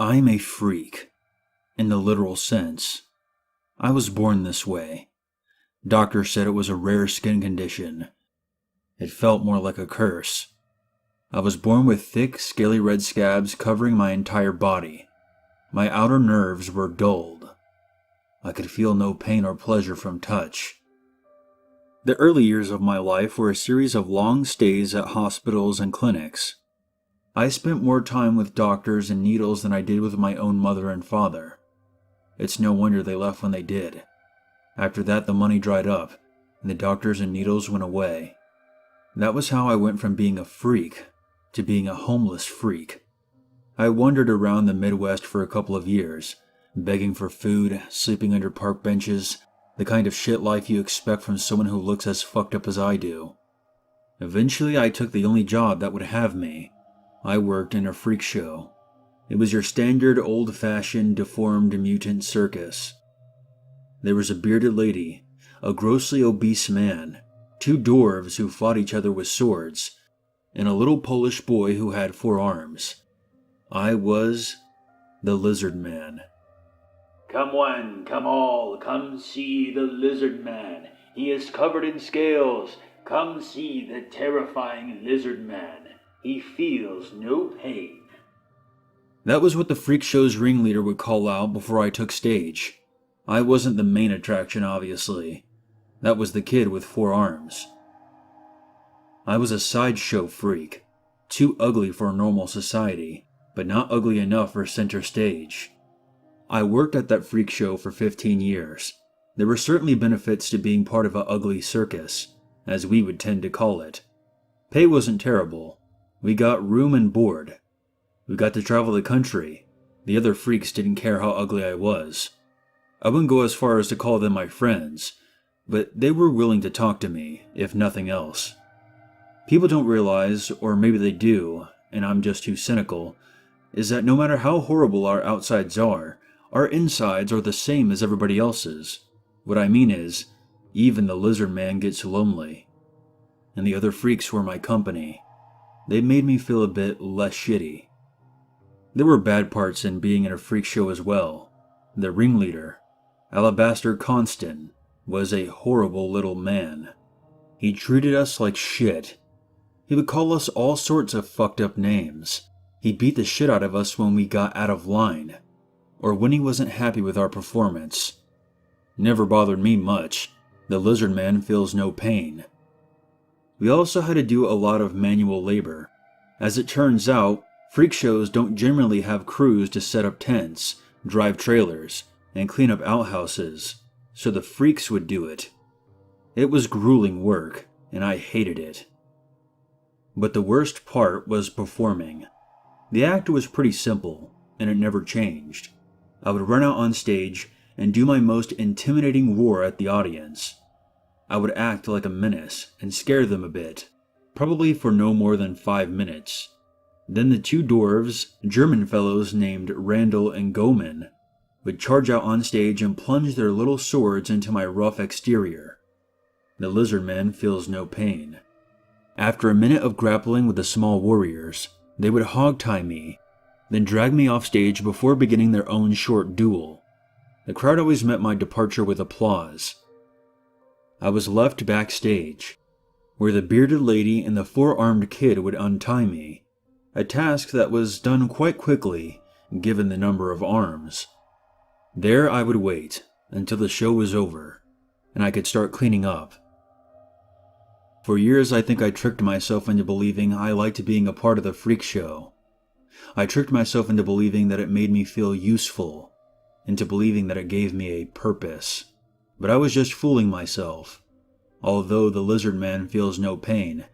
I'm a freak, in the literal sense. I was born this way. Doctors said it was a rare skin condition. It felt more like a curse. I was born with thick, scaly red scabs covering my entire body. My outer nerves were dulled. I could feel no pain or pleasure from touch. The early years of my life were a series of long stays at hospitals and clinics. I spent more time with doctors and needles than I did with my own mother and father. It's no wonder they left when they did. After that, the money dried up, and the doctors and needles went away. That was how I went from being a freak to being a homeless freak. I wandered around the Midwest for a couple of years, begging for food, sleeping under park benches, the kind of shit life you expect from someone who looks as fucked up as I do. Eventually, I took the only job that would have me. I worked in a freak show. It was your standard old-fashioned, deformed mutant circus. There was a bearded lady, a grossly obese man, two dwarves who fought each other with swords, and a little Polish boy who had 4 arms. I was the Lizard Man. Come one, come all, come see the Lizard Man. He is covered in scales. Come see the terrifying Lizard Man. He feels no pain. That was what the freak show's ringleader would call out before I took stage. I wasn't the main attraction, obviously. That was the kid with 4 arms. I was a sideshow freak, too ugly for normal society, but not ugly enough for center stage. I worked at that freak show for 15 years. There were certainly benefits to being part of a ugly circus, as we would tend to call it. Pay wasn't terrible. We got room and board. We got to travel the country. The other freaks didn't care how ugly I was. I wouldn't go as far as to call them my friends, but they were willing to talk to me, if nothing else. People don't realize, or maybe they do, and I'm just too cynical, is that no matter how horrible our outsides are, our insides are the same as everybody else's. What I mean is, even the Lizard Man gets lonely. And the other freaks were my company. They made me feel a bit less shitty. There were bad parts in being in a freak show as well. The ringleader, Alabaster Constant, was a horrible little man. He treated us like shit. He would call us all sorts of fucked up names. He beat the shit out of us when we got out of line, or when he wasn't happy with our performance. Never bothered me much. The Lizard Man feels no pain. We also had to do a lot of manual labor. As it turns out, freak shows don't generally have crews to set up tents, drive trailers, and clean up outhouses, so the freaks would do it. It was grueling work, and I hated it. But the worst part was performing. The act was pretty simple, and it never changed. I would run out on stage and do my most intimidating roar at the audience. I would act like a menace and scare them a bit, probably for no more than 5 minutes. Then the 2 dwarves, German fellows named Randall and Goman, would charge out on stage and plunge their little swords into my rough exterior. The Lizard Man feels no pain. After a minute of grappling with the small warriors, they would hog-tie me, then drag me off stage before beginning their own short duel. The crowd always met my departure with applause. I was left backstage, where the bearded lady and the 4-armed kid would untie me, a task that was done quite quickly, given the number of arms. There I would wait until the show was over, and I could start cleaning up. For years I think I tricked myself into believing I liked being a part of the freak show. I tricked myself into believing that it made me feel useful, into believing that it gave me a purpose. But I was just fooling myself. Although the Lizard Man feels no pain,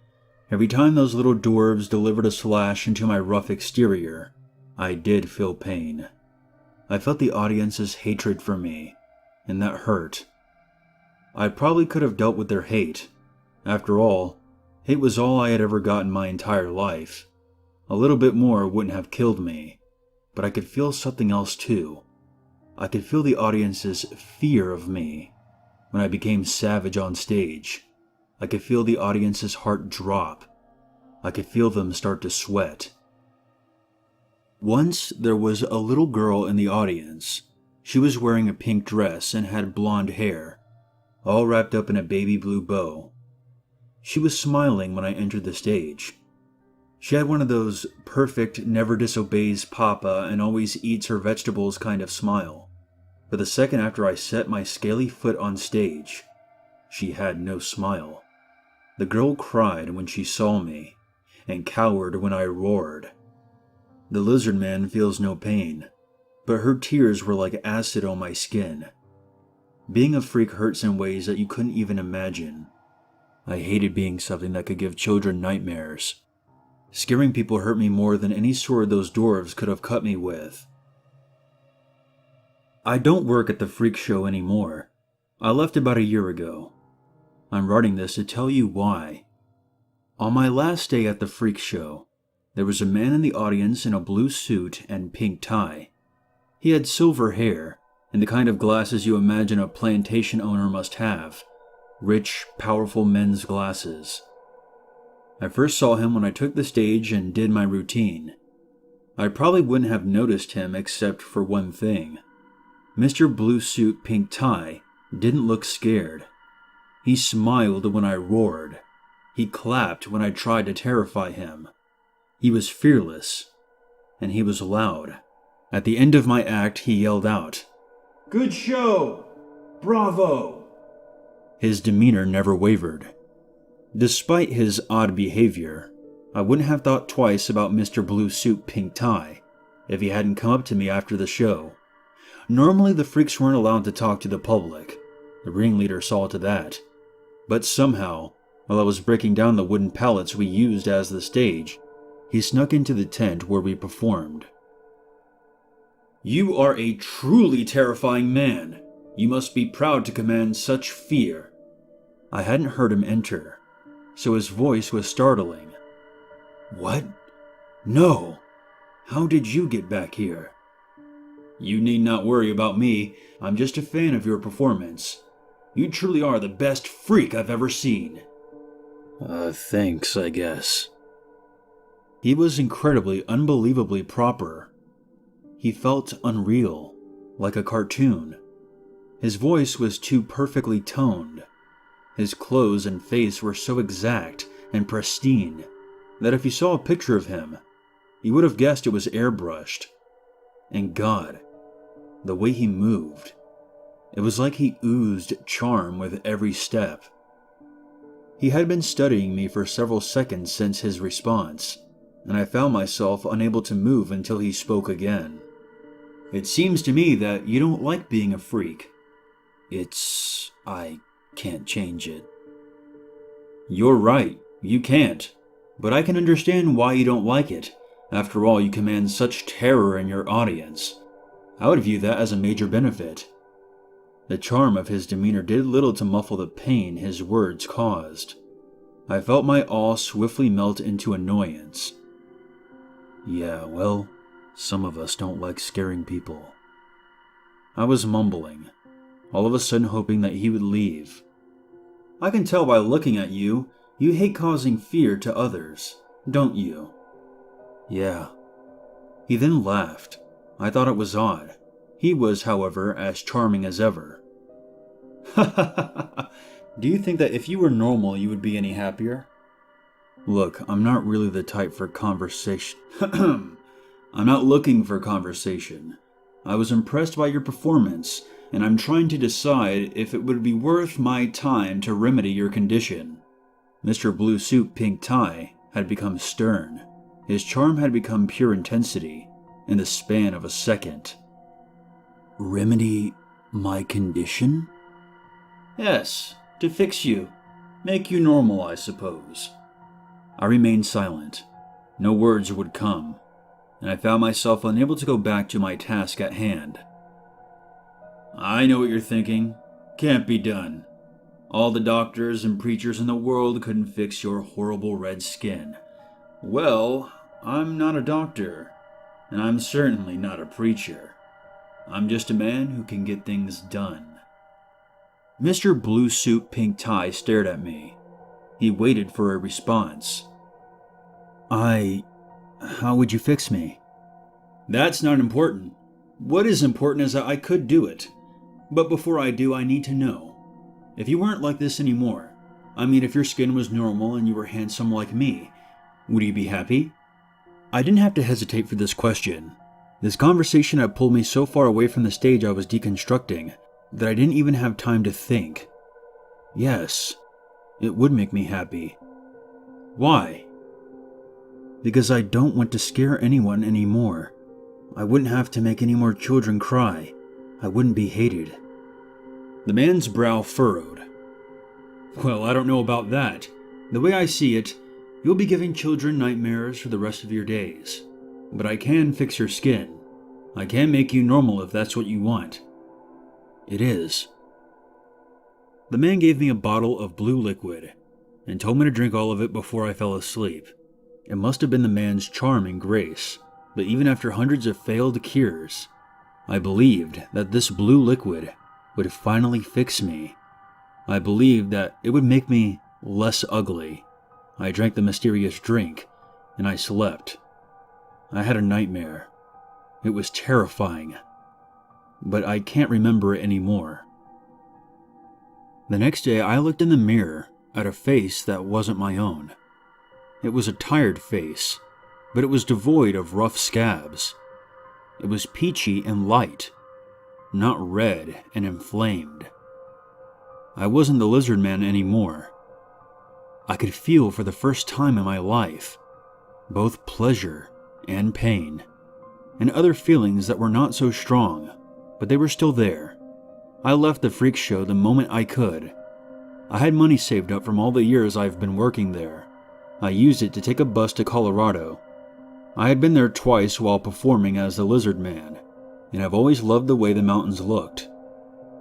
every time those little dwarves delivered a slash into my rough exterior, I did feel pain. I felt the audience's hatred for me, and that hurt. I probably could have dealt with their hate. After all, hate was all I had ever got in my entire life. A little bit more wouldn't have killed me, but I could feel something else too. I could feel the audience's fear of me. When I became savage on stage, I could feel the audience's heart drop. I could feel them start to sweat. Once there was a little girl in the audience. She was wearing a pink dress and had blonde hair, all wrapped up in a baby blue bow. She was smiling when I entered the stage. She had one of those perfect, never disobeys Papa and always eats her vegetables kind of smile. But the second after I set my scaly foot on stage, she had no smile. The girl cried when she saw me, and cowered when I roared. The lizard man feels no pain, but her tears were like acid on my skin. Being a freak hurts in ways that you couldn't even imagine. I hated being something that could give children nightmares. Scaring people hurt me more than any sword those dwarves could have cut me with. I don't work at the freak show anymore. I left about a year ago. I'm writing this to tell you why. On my last day at the freak show, there was a man in the audience in a blue suit and pink tie. He had silver hair, and the kind of glasses you imagine a plantation owner must have. Rich, powerful men's glasses. I first saw him when I took the stage and did my routine. I probably wouldn't have noticed him except for one thing. Mr. Blue Suit Pink Tie didn't look scared. He smiled when I roared. He clapped when I tried to terrify him. He was fearless, and he was loud. At the end of my act, he yelled out, "Good show! Bravo!" His demeanor never wavered. Despite his odd behavior, I wouldn't have thought twice about Mr. Blue Suit Pink Tie if he hadn't come up to me after the show. Normally the freaks weren't allowed to talk to the public. The ringleader saw to that. But somehow, while I was breaking down the wooden pallets we used as the stage, he snuck into the tent where we performed. "You are a truly terrifying man. You must be proud to command such fear." I hadn't heard him enter, so his voice was startling. "What? No! How did you get back here?" "You need not worry about me. I'm just a fan of your performance. You truly are the best freak I've ever seen." Thanks, I guess. He was incredibly, unbelievably proper. He felt unreal, like a cartoon. His voice was too perfectly toned. His clothes and face were so exact and pristine that if you saw a picture of him, you would have guessed it was airbrushed. And God, the way he moved, it was like he oozed charm with every step. He had been studying me for several seconds since his response, and I found myself unable to move until he spoke again. "It seems to me that you don't like being a freak." I can't change it." "You're right, you can't. But I can understand why you don't like it. After all, you command such terror in your audience. I would view that as a major benefit." The charm of his demeanor did little to muffle the pain his words caused. I felt my awe swiftly melt into annoyance. "Yeah, well, some of us don't like scaring people." I was mumbling, all of a sudden hoping that he would leave. "I can tell by looking at you, you hate causing fear to others, don't you?" "Yeah." He then laughed. I thought it was odd. He was, however, as charming as ever. "Do you think that if you were normal, you would be any happier?" "Look, I'm not really the type for conversation." "I'm not looking for conversation. I was impressed by your performance, and I'm trying to decide if it would be worth my time to remedy your condition." Mr. Blue Suit Pink Tie had become stern. His charm had become pure intensity in the span of a second. "Remedy my condition?" "Yes, to fix you. Make you normal, I suppose." I remained silent. No words would come, and I found myself unable to go back to my task at hand. "I know what you're thinking. Can't be done. All the doctors and preachers in the world couldn't fix your horrible red skin. Well, I'm not a doctor, and I'm certainly not a preacher. I'm just a man who can get things done." Mr. Blue Suit Pink Tie stared at me. He waited for a response. How would you fix me?" That's not important. What is important is that I could do it. But before I do, I need to know. If you weren't like this anymore, I mean, if your skin was normal and you were handsome like me, would you be happy? I didn't have to hesitate for this question. This conversation had pulled me so far away from the stage I was deconstructing that I didn't even have time to think. Yes, it would make me happy. Why? Because I don't want to scare anyone anymore. I wouldn't have to make any more children cry. I wouldn't be hated. The man's brow furrowed. Well, I don't know about that. The way I see it, you'll be giving children nightmares for the rest of your days. But I can fix your skin. I can make you normal if that's what you want. It is. The man gave me a bottle of blue liquid and told me to drink all of it before I fell asleep. It must have been the man's charm and grace, but even after hundreds of failed cures, I believed that this blue liquid would finally fix me. I believed that it would make me less ugly. I drank the mysterious drink, and I slept. I had a nightmare. It was terrifying, but I can't remember it anymore. The next day, I looked in the mirror at a face that wasn't my own. It was a tired face, but it was devoid of rough scabs. It was peachy and light, not red and inflamed. I wasn't the lizard man anymore. I could feel for the first time in my life both pleasure and pain, and other feelings that were not so strong, but they were still there. I left the freak show the moment I could. I had money saved up from all the years I've been working there. I used it to take a bus to Colorado. I had been there twice while performing as the Lizard Man, and I've always loved the way the mountains looked.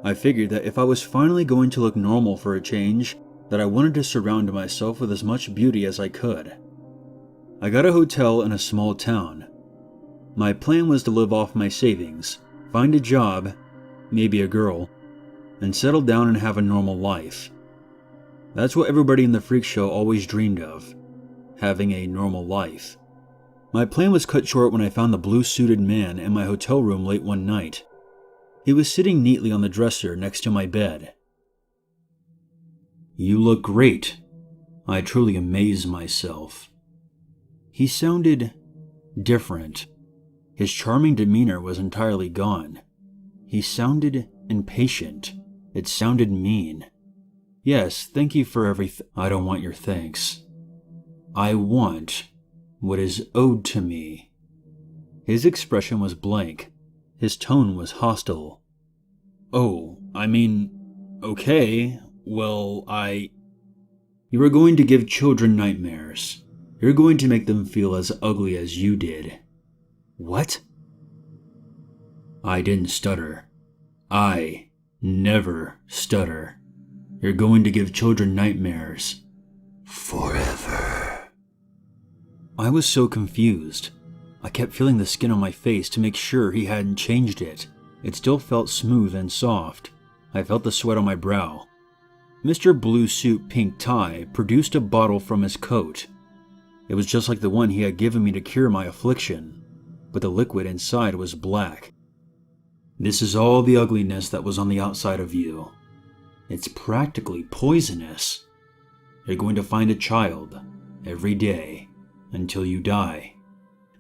I figured that if I was finally going to look normal for a change, that I wanted to surround myself with as much beauty as I could. I got a hotel in a small town. My plan was to live off my savings, find a job, maybe a girl, and settle down and have a normal life. That's what everybody in the freak show always dreamed of, having a normal life. My plan was cut short when I found the blue-suited man in my hotel room late one night. He was sitting neatly on the dresser next to my bed. "You look great." I truly amazed myself. He sounded different. His charming demeanor was entirely gone. He sounded impatient. It sounded mean. "Yes, thank you for everything." "I don't want your thanks. I want what is owed to me." His expression was blank. His tone was hostile. "Oh, I mean, okay, well, You are going to give children nightmares. You're going to make them feel as ugly as you did." "What?" I didn't stutter. I never stutter. You're going to give children nightmares. Forever. I was so confused. I kept feeling the skin on my face to make sure he hadn't changed it. It still felt smooth and soft. I felt the sweat on my brow. Mr. Blue Suit Pink Tie produced a bottle from his coat. It was just like the one he had given me to cure my affliction, but the liquid inside was black. "This is all the ugliness that was on the outside of you. It's practically poisonous. You're going to find a child every day until you die,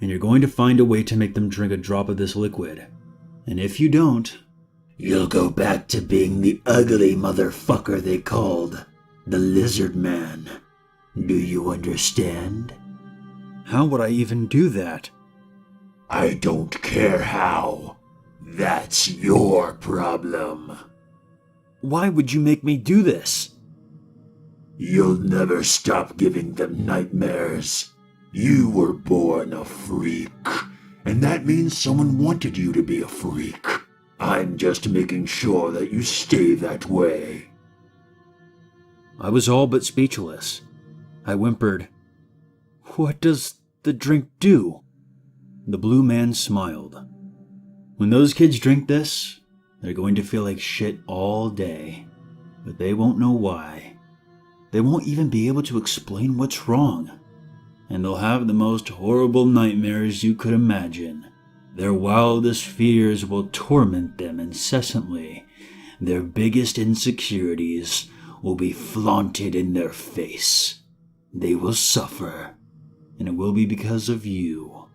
and you're going to find a way to make them drink a drop of this liquid. And if you don't, you'll go back to being the ugly motherfucker they called the Lizard Man. Do you understand?" How would I even do that? "I don't care how. That's your problem." "Why would you make me do this?" "You'll never stop giving them nightmares. You were born a freak, and that means someone wanted you to be a freak. I'm just making sure that you stay that way." I was all but speechless. I whimpered, "What does the drink do?" The blue man smiled. "When those kids drink this, they're going to feel like shit all day, but they won't know why. They won't even be able to explain what's wrong, and they'll have the most horrible nightmares you could imagine. Their wildest fears will torment them incessantly. Their biggest insecurities will be flaunted in their face. They will suffer, and it will be because of you."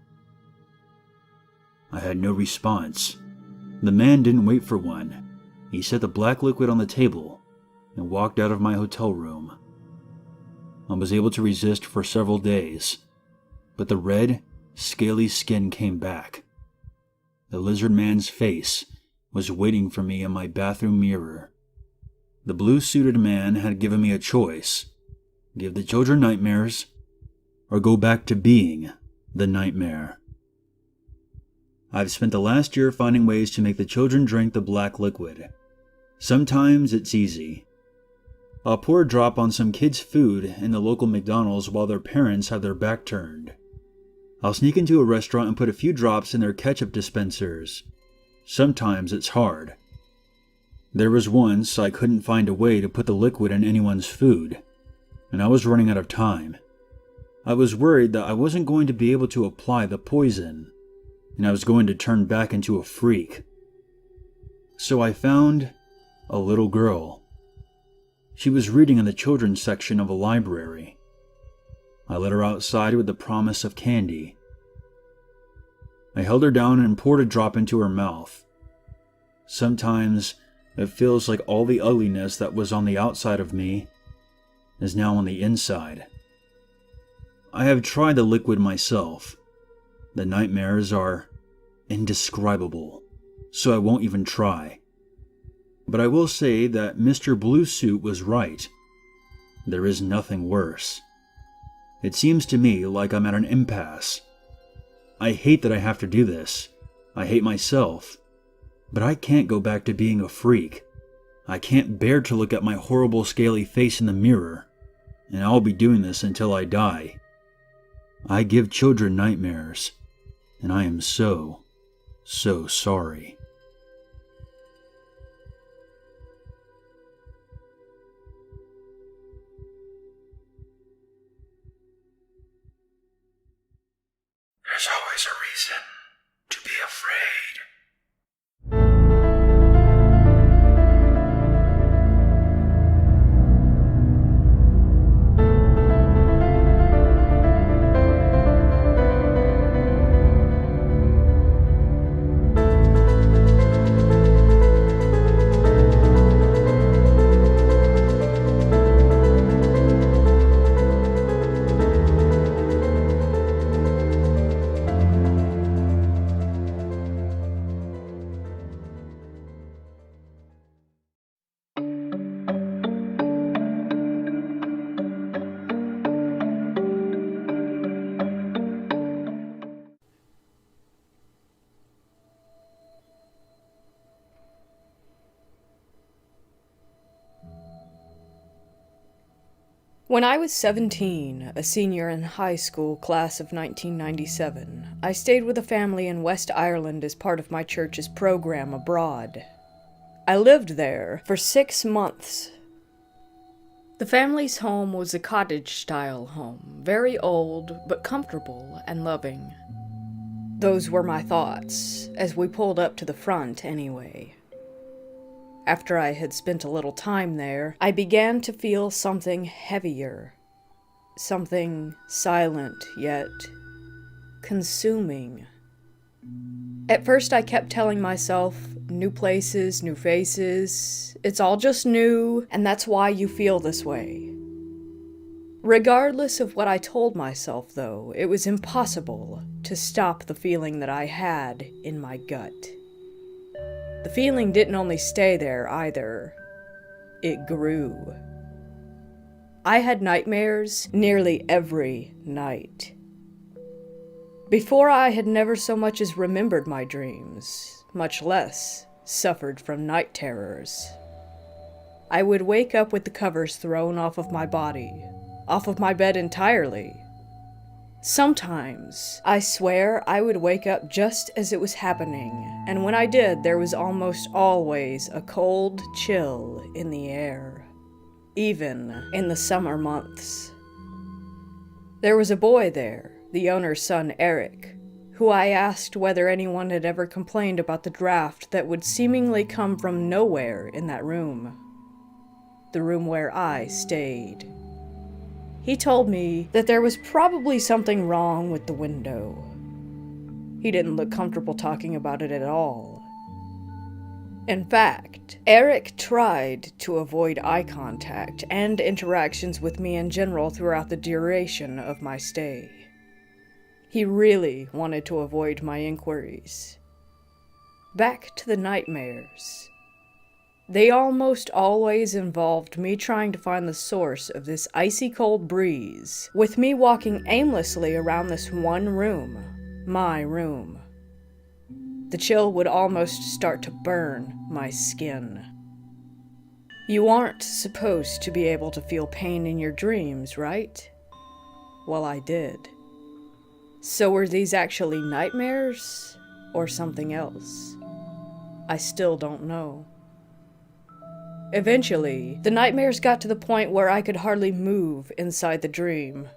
I had no response. The man didn't wait for one. He set the black liquid on the table and walked out of my hotel room. I was able to resist for several days, but the red, scaly skin came back. The lizard man's face was waiting for me in my bathroom mirror. The blue-suited man had given me a choice: give the children nightmares, or go back to being the nightmare. I've spent the last year finding ways to make the children drink the black liquid. Sometimes it's easy. I'll pour a drop on some kids' food in the local McDonald's while their parents have their back turned. I'll sneak into a restaurant and put a few drops in their ketchup dispensers. Sometimes it's hard. There was once I couldn't find a way to put the liquid in anyone's food, and I was running out of time. I was worried that I wasn't going to be able to apply the poison, and I was going to turn back into a freak. So I found a little girl. She was reading in the children's section of a library. I let her outside with the promise of candy. I held her down and poured a drop into her mouth. Sometimes it feels like all the ugliness that was on the outside of me is now on the inside. I have tried the liquid myself. The nightmares are indescribable, so I won't even try. But I will say that Mr. Blue Suit was right. There is nothing worse. It seems to me like I'm at an impasse. I hate that I have to do this. I hate myself. But I can't go back to being a freak. I can't bear to look at my horrible scaly face in the mirror. And I'll be doing this until I die. I give children nightmares. And I am so sorry. There's always a reason to be afraid. When I was 17, a senior in high school class of 1997, I stayed with a family in West Ireland as part of my church's program abroad. I lived there for 6 months. The family's home was a cottage-style home, very old but comfortable and loving. Those were my thoughts, as we pulled up to the front anyway. After I had spent a little time there, I began to feel something heavier. Something silent, yet consuming. At first I kept telling myself, new places, new faces, it's all just new, and that's why you feel this way. Regardless of what I told myself, though, it was impossible to stop the feeling that I had in my gut. The feeling didn't only stay there either. It grew. I had nightmares nearly every night. Before, I had never so much as remembered my dreams, much less suffered from night terrors. I would wake up with the covers thrown off of my body, off of my bed entirely. Sometimes, I swear, I would wake up just as it was happening, and when I did, there was almost always a cold chill in the air, even in the summer months. There was a boy there, the owner's son Eric, who I asked whether anyone had ever complained about the draft that would seemingly come from nowhere in that room. The room where I stayed. He told me that there was probably something wrong with the window. He didn't look comfortable talking about it at all. In fact, Eric tried to avoid eye contact and interactions with me in general throughout the duration of my stay. He really wanted to avoid my inquiries. Back to the nightmares. They almost always involved me trying to find the source of this icy cold breeze, with me walking aimlessly around this one room, my room. The chill would almost start to burn my skin. You aren't supposed to be able to feel pain in your dreams, right? Well, I did. So were these actually nightmares, or something else? I still don't know. Eventually, the nightmares got to the point where I could hardly move inside the dream.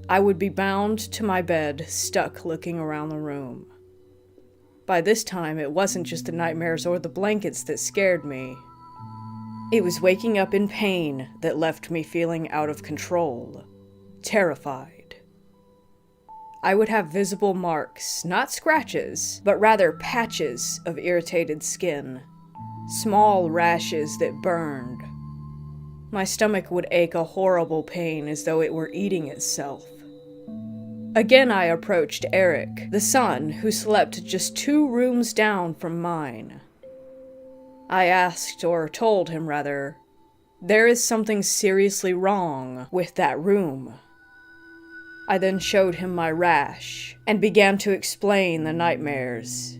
I would be bound to my bed, stuck looking around the room. By this time, it wasn't just the nightmares or the blankets that scared me. It was waking up in pain that left me feeling out of control, terrified. I would have visible marks, not scratches, but rather patches of irritated skin, small rashes that burned. My stomach would ache a horrible pain as though it were eating itself. Again I approached Eric, the son who slept just 2 rooms down from mine. I asked, or told him rather, there is something seriously wrong with that room. I then showed him my rash, and began to explain the nightmares.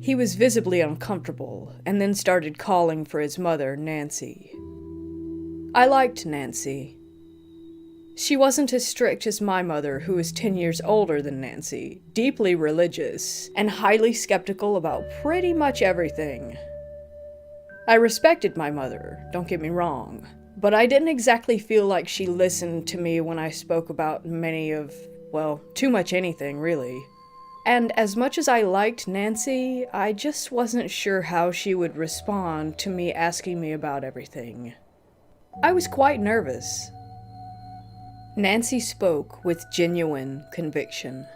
He was visibly uncomfortable, and then started calling for his mother, Nancy. I liked Nancy. She wasn't as strict as my mother, who was 10 years older than Nancy, deeply religious, and highly skeptical about pretty much everything. I respected my mother, don't get me wrong, but I didn't exactly feel like she listened to me when I spoke about too much anything, really. And as much as I liked Nancy, I just wasn't sure how she would respond to me asking me about everything. I was quite nervous. Nancy spoke with genuine conviction.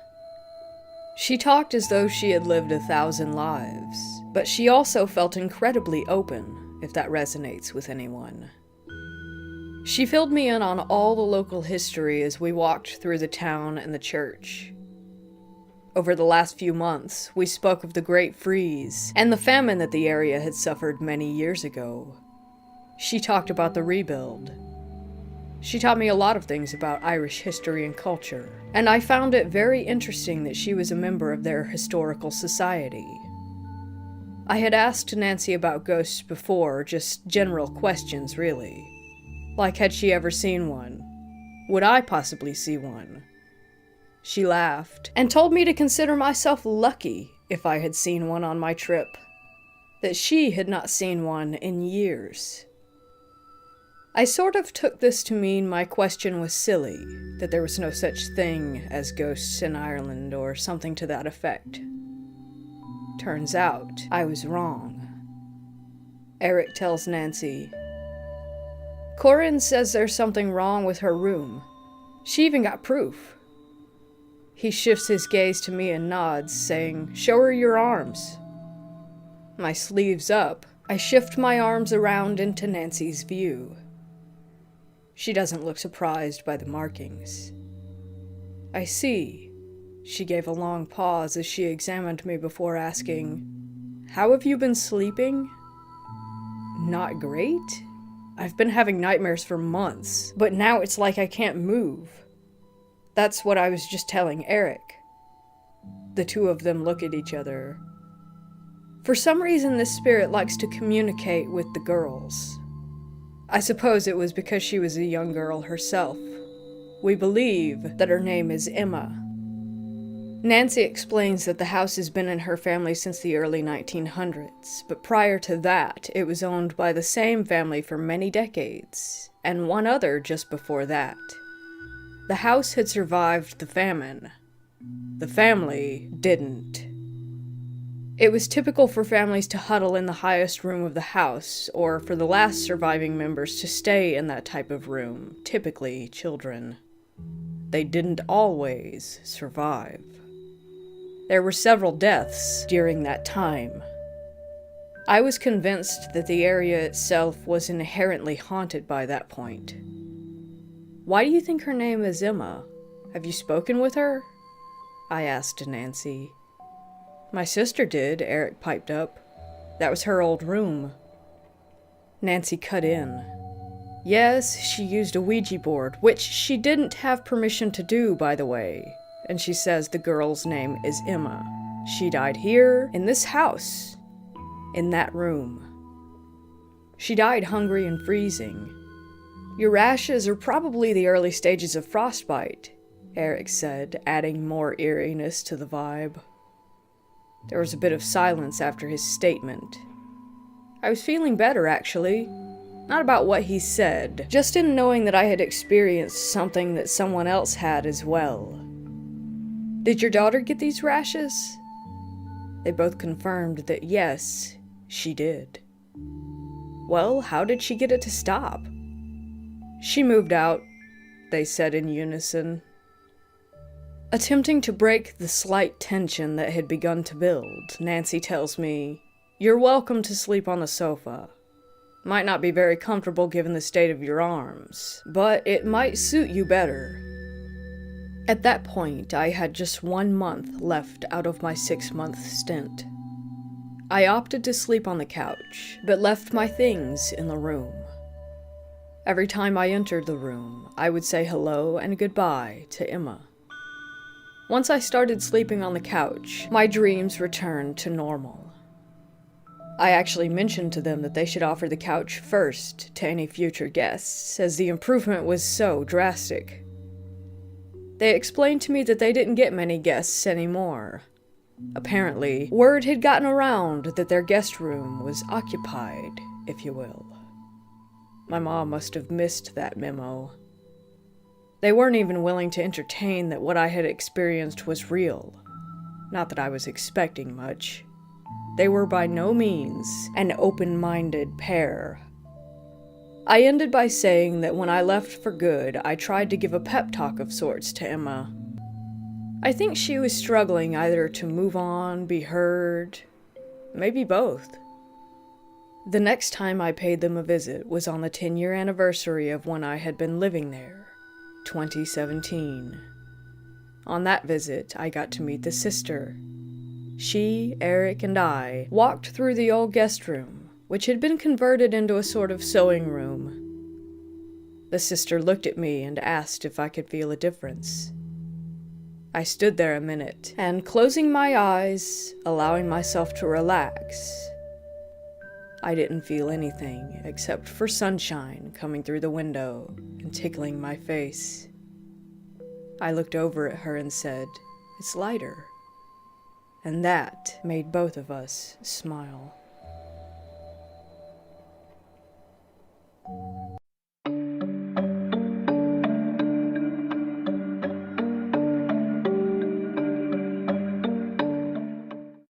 She talked as though she had lived 1,000 lives, but she also felt incredibly open, if that resonates with anyone. She filled me in on all the local history as we walked through the town and the church. Over the last few months, we spoke of the Great Freeze and the famine that the area had suffered many years ago. She talked about the rebuild. She taught me a lot of things about Irish history and culture, and I found it very interesting that she was a member of their historical society. I had asked Nancy about ghosts before, just general questions, really. Like, had she ever seen one? Would I possibly see one? She laughed, and told me to consider myself lucky if I had seen one on my trip, that she had not seen one in years. I sort of took this to mean my question was silly, that there was no such thing as ghosts in Ireland or something to that effect. Turns out, I was wrong. Eric tells Nancy, Corinne says there's something wrong with her room. She even got proof. He shifts his gaze to me and nods, saying, show her your arms. My sleeves up, I shift my arms around into Nancy's view. She doesn't look surprised by the markings. I see. She gave a long pause as she examined me before asking, how have you been sleeping? Not great? I've been having nightmares for months, but now it's like I can't move. That's what I was just telling Eric. The two of them look at each other. For some reason, this spirit likes to communicate with the girls. I suppose it was because she was a young girl herself. We believe that her name is Emma. Nancy explains that the house has been in her family since the early 1900s, but prior to that, it was owned by the same family for many decades, and one other just before that. The house had survived the famine, The family didn't. It was typical for families to huddle in the highest room of the house, or for the last surviving members to stay in that type of room, typically children. They didn't always survive. There were several deaths during that time. I was convinced that the area itself was inherently haunted by that point. Why do you think her name is Emma? Have you spoken with her? I asked Nancy. My sister did, Eric piped up. That was her old room. Nancy cut in. Yes, she used a Ouija board, which she didn't have permission to do, by the way. And she says the girl's name is Emma. She died here, in this house, in that room. She died hungry and freezing. Your rashes are probably the early stages of frostbite, Eric said, adding more eeriness to the vibe. There was a bit of silence after his statement. I was feeling better, actually. Not about what he said, just in knowing that I had experienced something that someone else had as well. Did your daughter get these rashes? They both confirmed that yes, she did. Well, how did she get it to stop? She moved out, they said in unison. Attempting to break the slight tension that had begun to build, Nancy tells me, "You're welcome to sleep on the sofa. Might not be very comfortable given the state of your arms, but it might suit you better." At that point, I had just 1 month left out of my 6-month stint. I opted to sleep on the couch, but left my things in the room. Every time I entered the room, I would say hello and goodbye to Emma. Once I started sleeping on the couch, my dreams returned to normal. I actually mentioned to them that they should offer the couch first to any future guests, as the improvement was so drastic. They explained to me that they didn't get many guests anymore. Apparently, word had gotten around that their guest room was occupied, if you will. My mom must have missed that memo. They weren't even willing to entertain that what I had experienced was real. Not that I was expecting much. They were by no means an open-minded pair. I ended by saying that when I left for good, I tried to give a pep talk of sorts to Emma. I think she was struggling either to move on, be heard, maybe both. The next time I paid them a visit was on the 10-year anniversary of when I had been living there, 2017. On that visit, I got to meet the sister. She, Eric, and I walked through the old guest room, which had been converted into a sort of sewing room. The sister looked at me and asked if I could feel a difference. I stood there a minute, and closing my eyes, allowing myself to relax, I didn't feel anything except for sunshine coming through the window and tickling my face. I looked over at her and said, "It's lighter." And that made both of us smile.